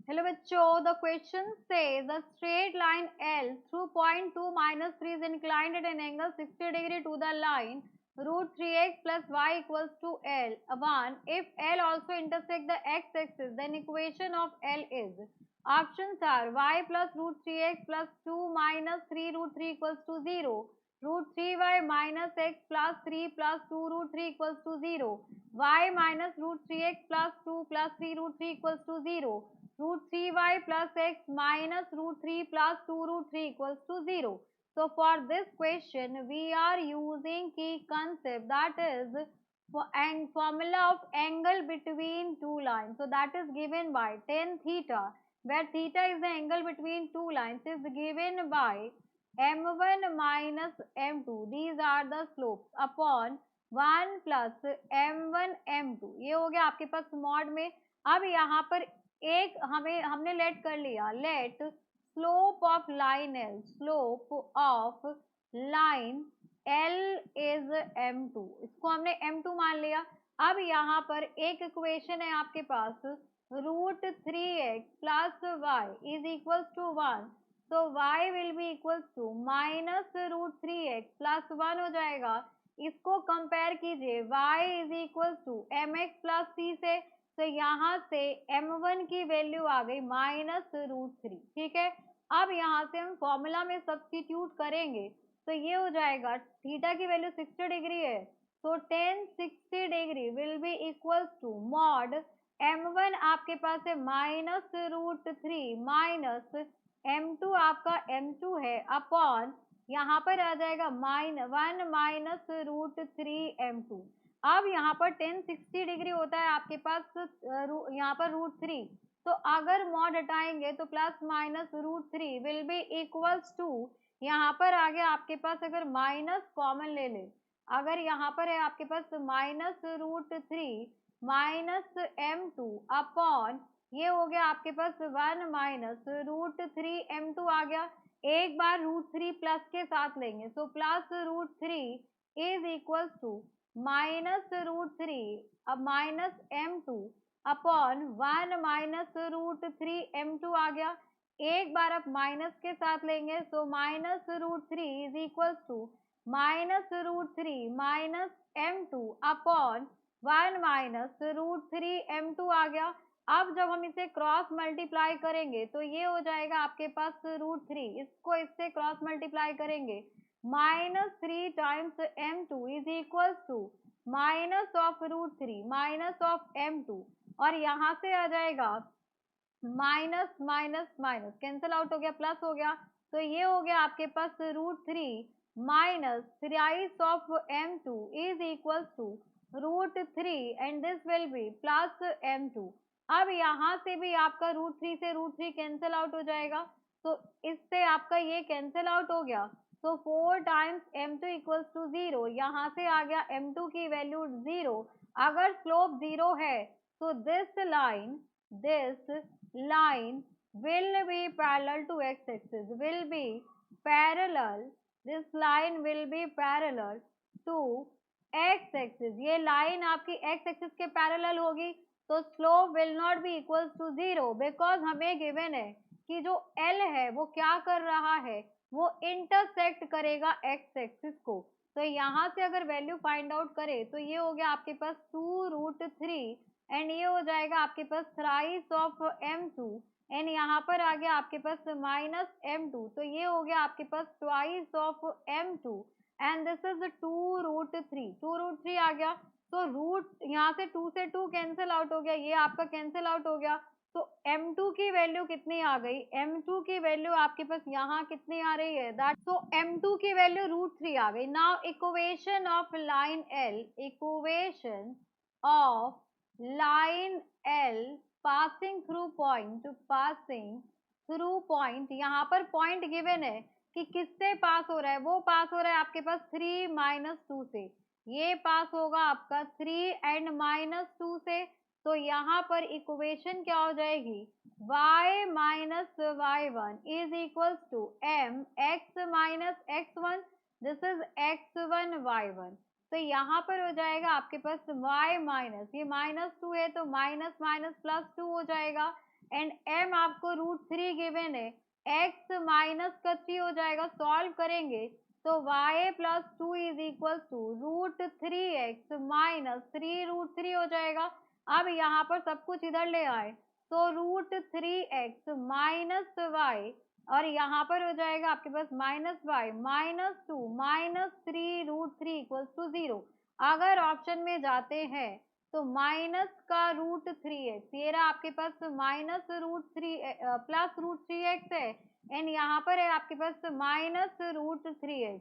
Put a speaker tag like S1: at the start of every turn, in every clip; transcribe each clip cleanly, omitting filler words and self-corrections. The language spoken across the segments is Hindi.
S1: हेलो बच्चों, द क्वेश्चन से the straight line L through point 2 minus 3 is inclined at an angle 60 degree to the line root 3x plus y equals to L. 1. If L also intersect the x-axis, then equation of L is. Options are y plus root 3x plus 2 minus 3 root 3 equals to 0. Root 3y minus x plus 3 plus 2 root 3 equals to 0. Y minus root 3x plus 2 plus 3 root 3 equals to 0. Root 3y plus x minus root 3 plus 2 root 3 equals to 0. So for this question, we are using key concept, that is and formula of angle between two lines. So that is given by tan theta, where theta is the angle between two lines, is given by m1 minus m2. These are the slopes upon 1 plus m1 m2. ये हो गया आपके पास मॉड में. अब यहाँ पर एक हमने लेट कर लिया, let slope of line L, slope of line L is m2. इसको हमने m2 मान लिया. अब यहाँ पर एक इक्वेशन है आपके पास, root 3x plus Y is equal to 1. तो y will be equal to minus root 3x plus 1 हो जाएगा. इसको कंपेयर कीजिए y is equal to M X plus C से. तो यहाँ से m1 की वैल्यू आ गई माइनस रूट 3. ठीक है, अब यहाँ से हम फॉर्मूला में सब्स्टिट्यूट करेंगे तो ये हो जाएगा, थीटा की वैल्यू 60 डिग्री है, तो tan 60 डिग्री will be equal to mod m1 आपके पास है माइनस रूट 3 माइनस m2 आपका m2 है अपॉन यहाँ पर आ जाएगा 1 माइनस रूट 3 m2. अब यहाँ पर tan 60 डिग्री होता है आपके पास यहाँ पर रूट 3, तो अगर मॉड हटाएंगे तो plus minus root 3 will be equals to, यहाँ पर आ गया आपके पास, अगर माइनस कॉमन ले ले, अगर यहाँ पर है आपके पास minus root 3 minus m2 upon ये हो गया आपके पास 1 माइनस रूट 3 m2 आ गया. एक बार रूट 3 प्लस के साथ लेंगे, so plus root 3 is equals to minus root 3 अब minus m2 upon 1 minus root 3 m2 आ गया. एक बार अब माइनस के साथ लेंगे, so minus root 3 is equal to minus root 3 minus m2 upon 1 minus root 3 m2 आ गया. अब जब हम इसे क्रॉस मल्टीप्लाई करेंगे तो ये हो जाएगा आपके पास रूट 3, इसको इससे क्रॉस मल्टीप्लाई करेंगे, minus 3 times m2 is equal to minus of root 3 minus of m2, और यहाँ से आ जाएगा minus minus minus cancel out हो गया, प्लस हो गया, तो ये हो गया आपके पास root 3 minus thrice of m2 is equal to root 3 and this will be plus m2. अब यहाँ से भी आपका रूट 3 से रूट 3 कैंसिल आउट हो जाएगा, तो इससे आपका ये कैंसिल आउट हो गया, तो 4 टाइम्स m2 इक्वल्स टू 0. यहाँ से आ गया m2 की वैल्यू 0. अगर स्लोप 0 है तो this line will be parallel to x-axis, will be parallel, this line will be parallel to x-axis. ये लाइन आपकी x-axis के पैरेलल होगी, तो slope will not be equals to 0, because हमें गिवन है कि जो L है वो क्या कर रहा है, वो इंटरसेक्ट करेगा x-axis को. तो यहाँ से अगर वैल्यू फाइंड आउट करे तो ये हो गया आपके पास 2 रूट 3 एंड ये हो जाएगा आपके पास थ्राइस ऑफ m2 एंड यहाँ पर आ गया आपके पास माइनस m2, तो ये हो गया आपके पास twice of m2 and this is 2 root 3 आ गया. तो रूट यहाँ से 2 से 2 कैंसिल आउट हो गया, ये आपका कैंसिल आउट हो गया, तो m2 की वैल्यू कितनी आ गई, m2 की वैल्यू आपके पास यहाँ कितनी आ रही है, दैट, तो m2 की वैल्यू रूट 3 आ गई. Now equation of line L, equation of line L passing through point, यहाँ पर पॉइंट गिवन है कि किससे पास हो रहा है, वो पास हो रहा है आपके पास 3 माइनस 2 से, ये पास होगा आपका 3 एंड माइनस 2 से. तो यहाँ पर इक्वेशन क्या हो जाएगी, y minus y1 is equal to m x minus x1, this is x1 y1. तो यहाँ पर हो जाएगा आपके पास y माइनस, ये माइनस 2 है तो माइनस माइनस प्लस 2 हो जाएगा, एंड m आपको √3 गिवन है, x माइनस का 3 हो जाएगा, सॉल्व करेंगे तो y plus 2 is equal to √3x minus 3√3 हो जाएगा। अब यहाँ पर सब कुछ इधर ले आए तो √3x माइनस y और यहाँ पर हो जाएगा आपके पास minus y minus 2 minus 3√3 equals to 0। अगर ऑप्शन में जाते हैं तो माइनस का √3x, ये रहा आपके पास माइनस √3 प्लस √3x है, एंड यहाँ पर है आपके पास माइनस √3x।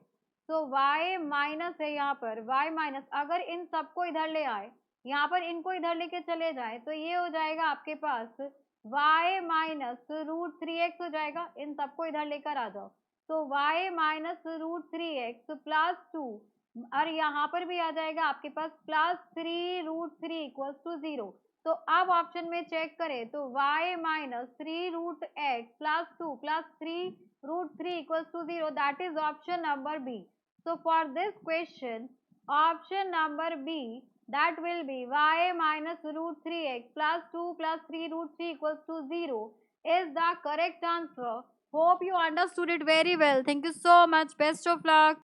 S1: तो y माइनस है यहाँ पर, y माइनस, अगर इन सबको इधर ले आए, यहाँ पर इनको इधर लेके चले जाए तो ये हो जाएगा आपके पास y माइनस √3x हो जाएगा, इन सबको इधर लेकर आ जाओ तो y माइनस √3x प्लस 2 और यहाँ पर भी आ जाएगा आपके पास प्लस 3√3 इक्वल्स टू 0। तो अब ऑप्शन में चेक करें तो y minus 3√x plus 2 plus 3√3 equals to 0, that is option number B. So for this question, option number B, that will be y minus √3x plus 2 plus 3√3 equals to 0 is the correct answer. Hope you understood it very well. Thank you so much. Best of luck.